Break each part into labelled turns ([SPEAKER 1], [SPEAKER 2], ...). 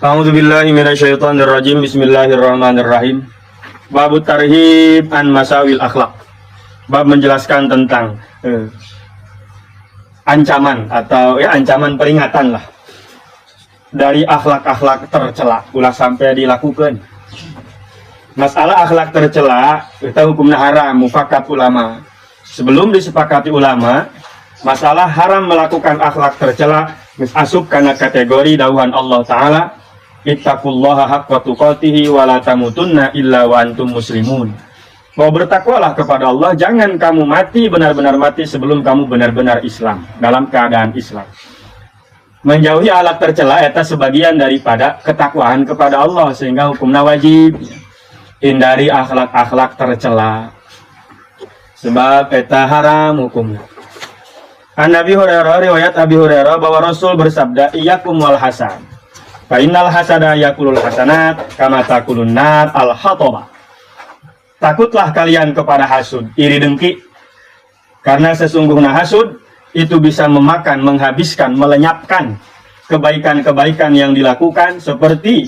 [SPEAKER 1] A'udzubillahi minasyaitonirrajim. Bismillahirrahmanirrahim. Bab tarhib an masawil akhlak. Bab menjelaskan tentang ancaman atau ancaman peringatan lah dari akhlak-akhlak tercela ulah sampai dilakukan. Masalah akhlak tercela kita hukumnya haram mufakat ulama. Sebelum disepakati ulama, masalah haram melakukan akhlak tercela asup karena kategori dawuhan Allah Ta'ala, ittaqullaha haqqa tuqatih wa la tamutunna illa wa antum muslimun. Bahwa bertakwalah kepada Allah, jangan kamu mati benar-benar mati sebelum kamu benar-benar Islam, dalam keadaan Islam. Menjauhi akhlak tercela eta sebagian daripada ketakwaan kepada Allah, sehingga hukumnya wajib hindari akhlak-akhlak tercela. Sebab eta haram hukumnya. An Nabi Hurairah, riwayat Abi Hurairah bahwa Rasul bersabda, iyyakum wal hasan. Fa innal hasada yakulul hasanat kama takulun nar al hataba. Takutlah kalian kepada hasud, iri dengki. Karena sesungguhnya hasud itu bisa memakan, menghabiskan, melenyapkan kebaikan-kebaikan yang dilakukan, seperti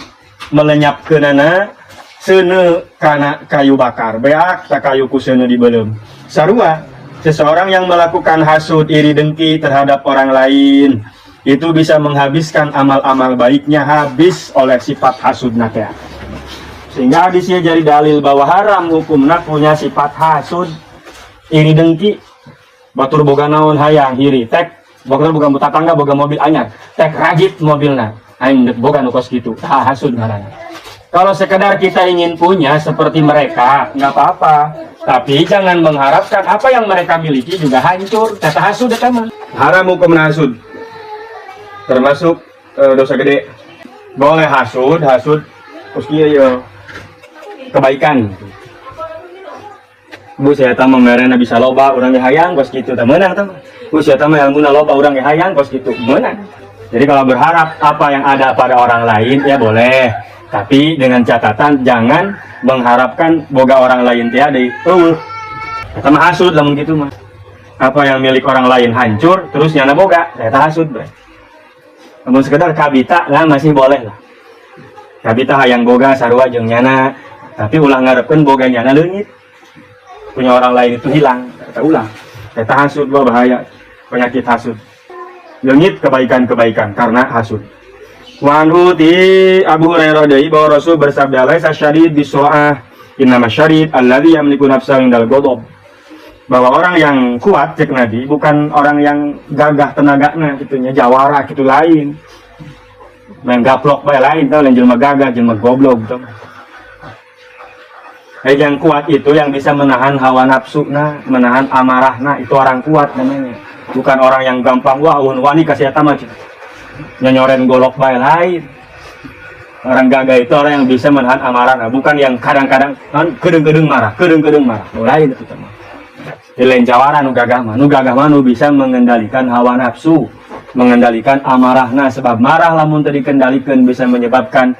[SPEAKER 1] melenyapkeunana seuneu kana kayu bakar. Beak tak kayu ku seuneu dibeuleum. Sarua, seseorang yang melakukan hasud, iri dengki terhadap orang lain, itu bisa menghabiskan amal-amal baiknya habis oleh sifat hasudna teh. Sehingga hadisnya jadi dalil bahwa haram hukumna punya sifat hasud, iri dengki. Batur boga naon hayang iri, tek batur boga tetangga boga mobil anyar, tek ragit mobilna, aing dek boga nu kos kitu, hasud ngaranna. Kalau sekedar kita ingin punya seperti mereka, nggak apa-apa. Tapi jangan mengharapkan apa yang mereka miliki juga hancur. Kata hasud eta mah. Haram hukum hasud. Termasuk dosa gede. Boleh hasud terus kieu kebaikan. Bu saya tah merena bisa loba urang ge hayang kos kitu tah meunang tah. Bu saya tah ilmuna loba urang ge hayang kos kitu meunang. Jadi kalau berharap apa yang ada pada orang lain ya boleh. Tapi dengan catatan jangan mengharapkan boga orang lain teh deui eueuh. Eta mah hasud lamun kitu mah. Apa yang milik orang lain hancur terus nyana boga, eta hasud bre. Namun sekedar kabita lah masih boleh lah. Kabita hayang boga sarua jeung nyana, tapi ulah ngarepkeun boga nyana leungit. Punya orang lain itu hilang, eta ulah. Eta hasud bahaya, penyakit hasud. Leungit kebaikan-kebaikan karena hasud. Wa anhu ti Abu Hurairah deui bahwa Rasul bersabda, laisa syadid biso'ah, innama syadid alladzi yamliku nafsahu indal ghadab. Bahwa orang yang kuat cek Nabi bukan orang yang gagah tenagana gitunya, jawara gitu lain. Main gaplok bae lain tah, lain jelema gagah, jelema goblok gitu. Yang kuat itu yang bisa menahan hawa nafsuna, menahan amarahna, itu orang kuat namanya. Bukan orang yang gampang wah wani kasih eta mah nyoren golok bae lain. Orang gagah itu orang yang bisa menahan amarahna, bukan yang kadang-kadang kedeung-kedeung marah. Lain itu mah. Lain jawara nu gagah mah nu bisa mengendalikan hawa nafsu, mengendalikan amarahna, sebab marah lamun teu dikendalikeun bisa menyebabkan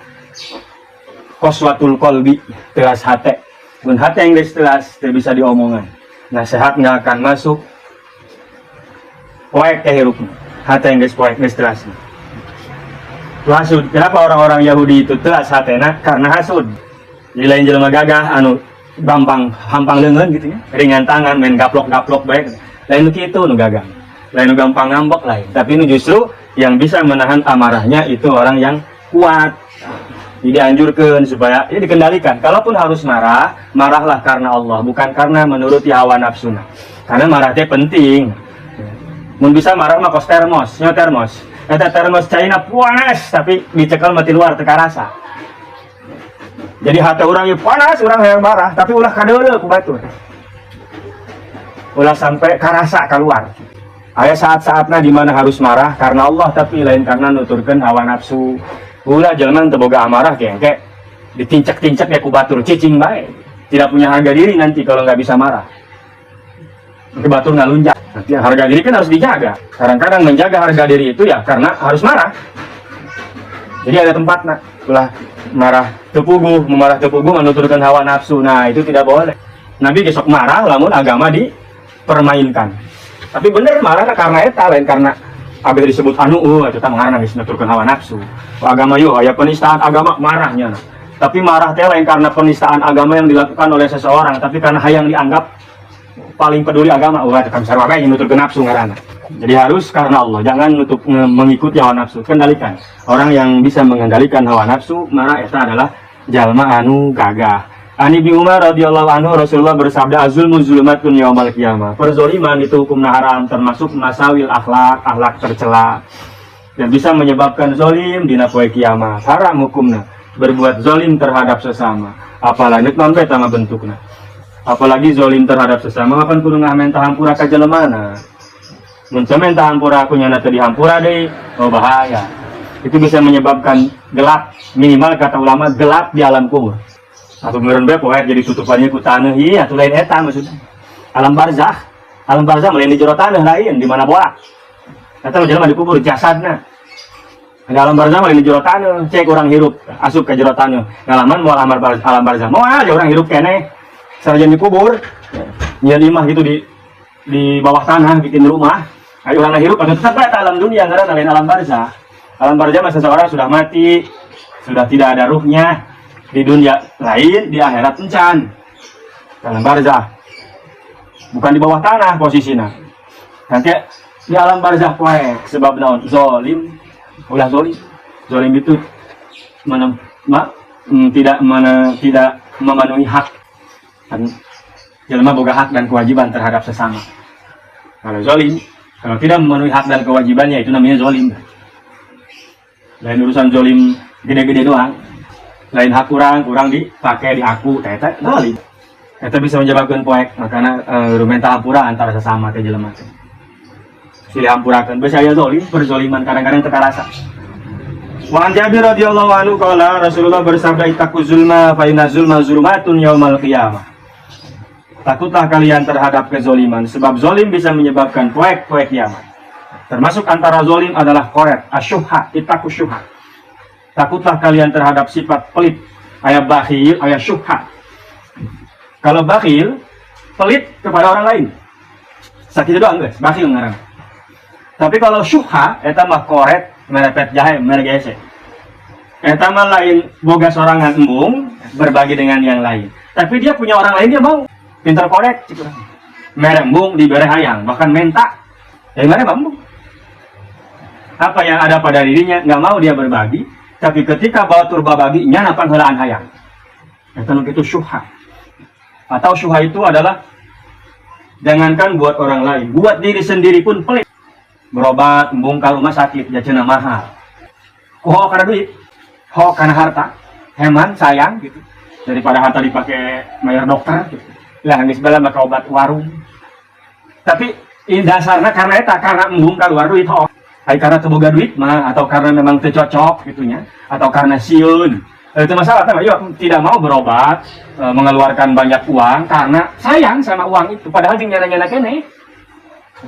[SPEAKER 1] qaswatul qalbi, teras hate. Mun hate yang geus teras teu bisa diomongan. Nasihat nggak akan masuk. Poek teh hirupna. Hate yang geus poek geus teras. Hasud. Kenapa orang-orang Yahudi itu teras hatena? Karena hasud. Di lain jelema gagah anu gampang hampang leungeun gitu ya. Ringan tangan main gaplok-gaplok bae. Lain nu kitu nu gagah. Lain nu gampang ngambek lain. Tapi nu justru yang bisa menahan amarahnya itu orang yang kuat. Jadi dianjurkan supaya ya dikendalikan. Kalaupun harus marah, marahlah karena Allah, bukan karena menuruti hawa nafsuna. Karena marah teh penting. Mun bisa marah mah kos termos, nyo termos. Eta termos caina panas tapi dicekel mati luar teu karasa. Jadi hate urang ieu panas, urang hayang marah, tapi ulah kadeuleu ku batur. Ulah sampai karasa keluar. Aya saat-saatna di mana harus marah karena Allah tapi lain karena nuturkeun hawa nafsu. Ulah jelema teu boga amarah kengke ditincek-tincek ya ku batur cicing bae. Tidak punya harga diri nanti kalau nggak bisa marah. Ke batur ngalunjak. Nanti harga diri kan harus dijaga. Kadang-kadang menjaga harga diri itu ya karena harus marah. Jadi ada tempatna. Ulah marah teu puguh, memarah teu puguh menuturkeun hawa nafsu. Nah, itu tidak boleh. Nabi besok marah lamun agama dipermainkan. Tapi bener marah karena eta lain karena Abis disebut anu eta teh ngaranna geus nuturkeun hawa nafsu. Agama yeuh aya penistaan agama marahnya. Tapi marah teh lain karena penistaan agama yang dilakukan oleh seseorang, tapi karena hayang dianggap paling peduli agama. Eta kan sarua bae nuturkeun nafsu ngaranna. Jadi harus karena Allah, jangan mengikuti hawa nafsu, kendalikan. Orang yang bisa mengendalikan hawa nafsu, marah eta adalah jalma anu gagah. Ani bin Umar radhiyallahu anhu Rasulullah bersabda azulmu zulumatun yaumal qiyamah. Perzoliman itu hukumna haram, termasuk masawil akhlak tercela dan bisa menyebabkan zolim dina poe kiamat. Haram hukumna berbuat zolim terhadap sesama. Apalagi non beta bentukna. Apalagi zolim terhadap sesama mapan kudu ngamentar hampura ka jelemana. Mun mentah hampura aku nyana teu dihampura deui, oh bahaya. Itu bisa menyebabkan gelap, minimal kata ulama gelap di alam kubur. Atau meureun bae poe jadi tutupannya ku taneuh ieu atuh lain eta maksudna. Alam barzakh lain di jero taneuh lain di mana bola. Eta jelema dikubur jasadna. Di alam barzakh lain di jero taneuh, cek urang hirup asup ka jero taneuh. Ngalaman moal alam barzakh. Moal aja urang hirup keneh. Sarajan dikubur. Nyeun imah gitu di bawah tanah bikin rumah. Ayo urang hirup atuh tetep eta alam dunia ngaranna lain alam barzakh. Alam barzakh mah seseorang sudah mati, sudah tidak ada ruhnya. Di dunia lain, di akhirat encan dalam barzakh, bukan di bawah tanah posisinya. Nanti di alam barzakh poe sebab naon zolim, ulah zolim itu tidak memenuhi hak dan jelema boga hak dan kewajiban terhadap sesama. Kalau zolim, kalau tidak memenuhi hak dan kewajibannya itu namanya zolim. Lain urusan zolim gede-gede doang. Lain hak kurang dipakai di aku eta zolim. Eta bisa menyebabkan poek makana rumenta hampura antara sesama teh jelema teh. Silih hampurakeun beus aya zolim, perzoliman kadang-kadang teu karasa. Wa an Jabir radhiyallahu anhu qala Rasulullah bersabda ittaqu zulma fa inna zulma zulumatun yaumal qiyamah. Takutlah kalian terhadap kezoliman sebab zolim bisa menyebabkan poek kiamat. Termasuk antara zolim adalah qoret, asyuhha, ittaqu syuhha. Takutlah kalian terhadap sifat pelit. Ayat bakhil, ayat syuhha. Kalau bakhil, pelit kepada orang lain. Sakit doang guys, bakhil ngarang. Tapi kalau syuhha, eta mah koret, merepet jahe, mergese. Eta mah lain boga sorangan embung, berbagi dengan yang lain. Tapi dia punya orang lain dia mau. Pintar korek, merembung diberi hayang, bahkan minta. Dari mana embung? Apa yang ada pada dirinya, nggak mau dia berbagi. Tapi ketika batur babagi nyanapan helaan hayang. Itu syuhha. Atau syuhha itu adalah jangankan buat orang lain, buat diri sendiri pun pelit. Berobat, membongkar rumah sakit, jajannya mahal. Ho karena duit, ho karena harta, heman, sayang gitu. Daripada harta dipakai bayar dokter gitu. Lah geus bala maka obat warung. Tapi dasarnya karena eta karena membongkar luar duit ho. Karena teboga duit mah atau karena memang tercocok gitunya atau karena siun itu masalah kan yuk tidak mau berobat mengeluarkan banyak uang karena sayang sama uang itu padahal jeung nyana-nyana kene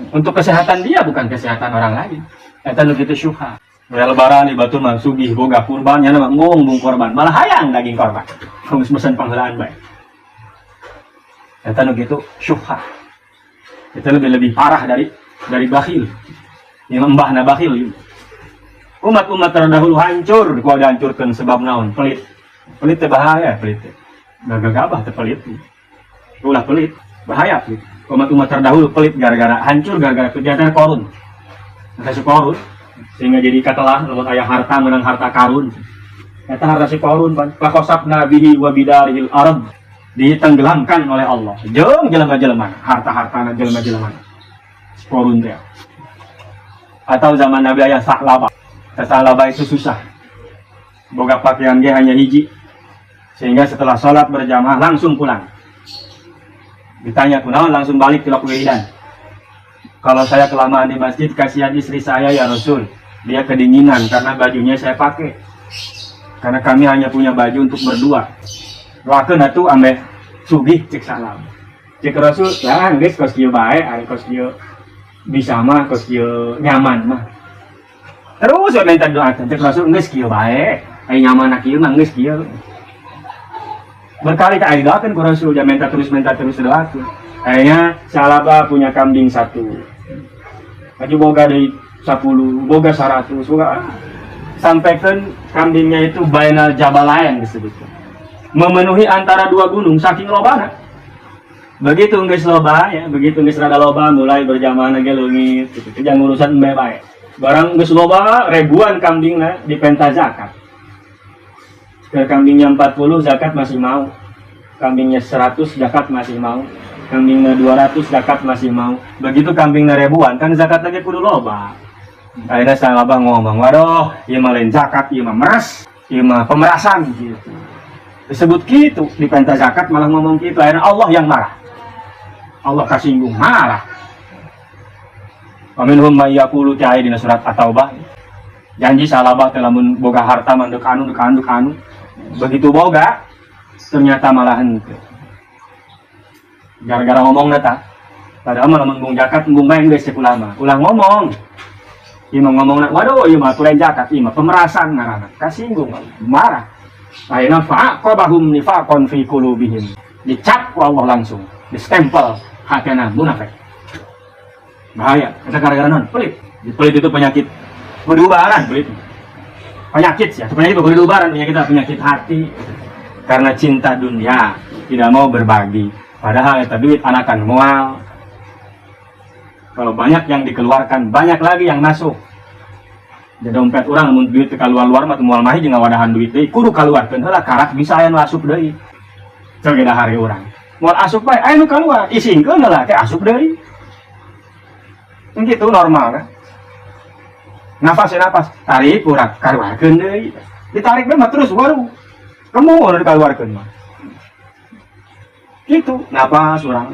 [SPEAKER 1] untuk kesehatan dia bukan kesehatan orang lain eta nu kitu syuhha lebaran di batur mah sugih boga kurban nya mah ngomong korban malah hayang daging korban geus mesen pangheulaan bae eta nu kitu syuhha itu lebih parah dari bakhil. Yang mbahna bakhil. Umat-umat terdahulu hancur, ku dihancurkeun sebab naon? Pelit. Pelit teh bahaya, pelit teh. Gagabah teh pelit. Ulah pelit, bahaya pelit. Umat-umat terdahulu pelit gara-gara hancur gara-gara kejahatan korun. Kasih korun sehingga jadi katelah lamun aya harta menang harta karun. Eta harta si korun pakosabna bihi wa bidaril ard ditenggelamkan oleh Allah. Jeung jelema-jelema, harta-hartana jelema-jelema. Korun teh. Atau zaman Nabi ayah saklaba. Saklaba itu susah. Boga pakaian dia hanya hiji. Sehingga setelah sholat berjamaah langsung pulang. Ditanya kunaon langsung balik ke Lakuidan. Kalau saya kelamaan di masjid kasihan istri saya ya Rasul. Dia kedinginan karena bajunya saya pakai. Karena kami hanya punya baju untuk berdua. Doakeun atuh ambeh sugih cek salam. Cek Rasul, lah geus kos kieu bae, ari kos kieu bisa mah kos kieu nyaman mah. Terus we minta doakeun cek Rasul geus kieu bae, ai nyaman kieu mah geus kieu. Berkali-kali doakeun ku Rasul, jangan minta terus doakeun. Kayaknya Salaba punya kambing satu. Baju boga deui 10 boga 100 boga sampaikan kambingnya itu bainal jabalain disebutkan, memenuhi antara dua gunung saking lobana. Begitu geus loba ya, begitu geus rada loba mulai berjamaah ge leungit gitu. Jangan urusan embe bae. Barang geus loba ribuan kambingna dipenta zakat. Ke kambingnya 40 zakat masih mau. Kambingnya 100 zakat masih mau. Kambingnya 200 zakat masih mau. Begitu kambingnya ribuan kan zakat lagi kudu loba. Akhirnya sang abang ngomong, waduh, ieu mah lain zakat, ieu mah meres, ieu mah pemerasan gitu. Disebut gitu, dipenta zakat malah ngomong gitu. Akhirnya Allah yang marah. Allah kasinggung, marah. Aminhum may yaqulu ta'ala dina surat At-Taubah. Janji salabah telah boga harta mandek anu. Begitu boga ternyata malah henteu. Gara-gara ngomong nata. Padahal mah lamun bung zakat bung main geus cek ulama. Ulang ngomong. Ieu ngomongna, waduh ieu mah lain zakat, ieu mah pemerasan ngaranna. Kasinggung, marah. Ayeuna fa'aqabahum nifaqan fi qulubihim. Dicap ku Allah langsung, distempel hatena munafik. Bahaya, kita gara-gara non pelit. Pelit itu penyakit kedubaran, pelit. Penyakit ya, penyakit kedubaran, penyakit hati. Karena cinta dunia, tidak mau berbagi. Padahal itu duit anakan mual. Kalau banyak yang dikeluarkan, banyak lagi yang masuk. Jadi dompet orang mun duit keluar mah mual mah jeung ngawadahan duit deui, kudu kaluarkeun heula karak bisa aya nu asup deui. Coge dahari urang. Moal asup bae aya nu kaluar, isingkeun heula teh asup deui. Gitu normal kan. Nafas, tarik urang kaluarkeun deui. Ditarik mah terus baru. Kamu udah dikeluarkeun mah. Gitu, nafas urang.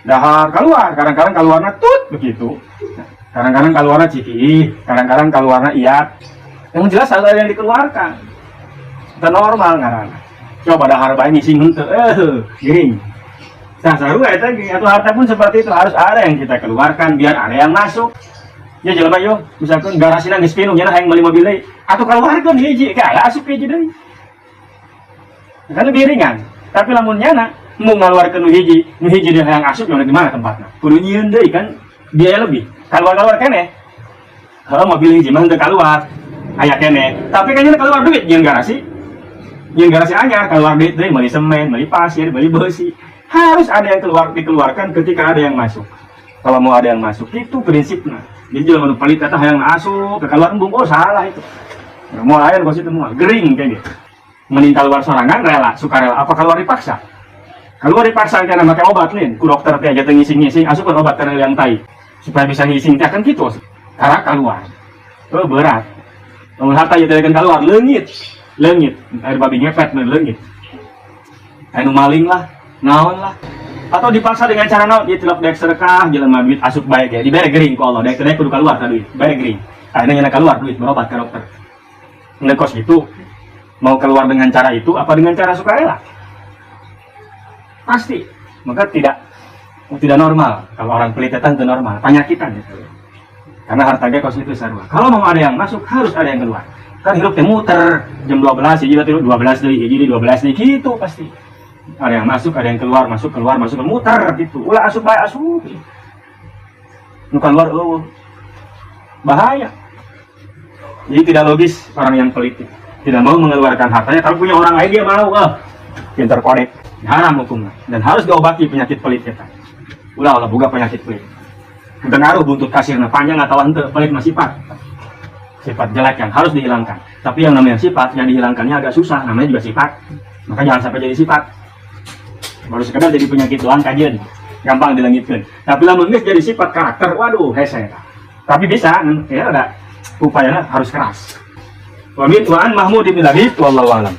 [SPEAKER 1] Dahar keluar, kadang-kadang keluarna tut begitu. Kadang-kadang keluarna ciki, kadang-kadang keluarna iat. Yang jelas ada yang dikeluarkan. Itu normal ngaranna. Coba dahar bae ngising henteu, giring. Sasaru eta ge atuh harta pun seperti itu, harus ada yang kita keluarkan biar ada yang masuk. Ya jelema yo, misalkan garasina geus pinuh nya hayang meuli mobil deui, atuh keluarkeun hiji ge aya asup hiji deui. Kan lebih ringan. Tapi lamun nyana mau ngaluarkeun nu hiji dia hayang asup yang di mana tempatna. Kudu nyieun deui kan biaya lebih. Keluar kene. Kalau mobil hiji mah teu keluar. Aya kene. Tapi kayaknya keluar duit jeung garasi. Jeung garasi anyar keluar duit deui meuli semen, meuli pasir, meuli besi. Harus ada yang dikeluarkan ketika ada yang masuk. Kalau mau ada yang masuk itu prinsipnya. Jadi jelema nu pelit eta hayang asup, keluar embung oh salah itu. Mau aya kos itu moal gering kayak gitu. Mending keluar sorangan rela, sukarela apa keluar dipaksa? Keluar dipaksa karena pakai obat lain, ku dokter teh aja ngising-ngising, asupun obat karena yang tai. Supaya bisa ngising teh kan gitu. Karena keluar. Oh berat. Lamun harta ieu teh keluar leungit. Air babi ngepet leungit. Anu maling lah, naon lah. Atau dipaksa dengan cara naon? Dia tilap dek sedekah, jelema duit asup bae ge. Dibere gering ku Allah, dek kudu keluar teh duit, bare gering. Akhirnya nyana keluar duit berobat ke dokter. Ngekos gitu. Mau keluar dengan cara itu apa dengan cara sukarela? Pasti. Maka tidak normal. Kalau orang pelit itu normal, penyakitan gitu. Karena hartanya kos itu sarua. Kalau mau ada yang masuk harus ada yang keluar. Kan hidup teh muter jam 12 hiji tilu 12 deui, hiji 12 deui gitu pasti. Ada yang masuk, ada yang keluar, masuk muter gitu. Ulah asup bae asup. Nu keluar bahaya. Jadi tidak logis orang yang pelit. Tidak mau mengeluarkan hartanya, kalau punya orang lain dia mau, pintar korek, haram hukumnya, dan harus diobati penyakit pelit kita. Ulah buka penyakit pelit. Pengaruh buntut kasirnya panjang atau henteu, pelit mah sifat jelek yang harus dihilangkan. Tapi yang namanya sifat yang dihilangkannya agak susah, namanya juga sifat. Maka jangan sampai jadi sifat. Baru sekedar jadi penyakit doang kajian, gampang dilengitkan. Tapi lamun geus jadi sifat karakter, waduh hese. Tapi bisa, ya ada upayanya harus keras. Wa min wa an Mahmud bin Labid wallahu a'lam.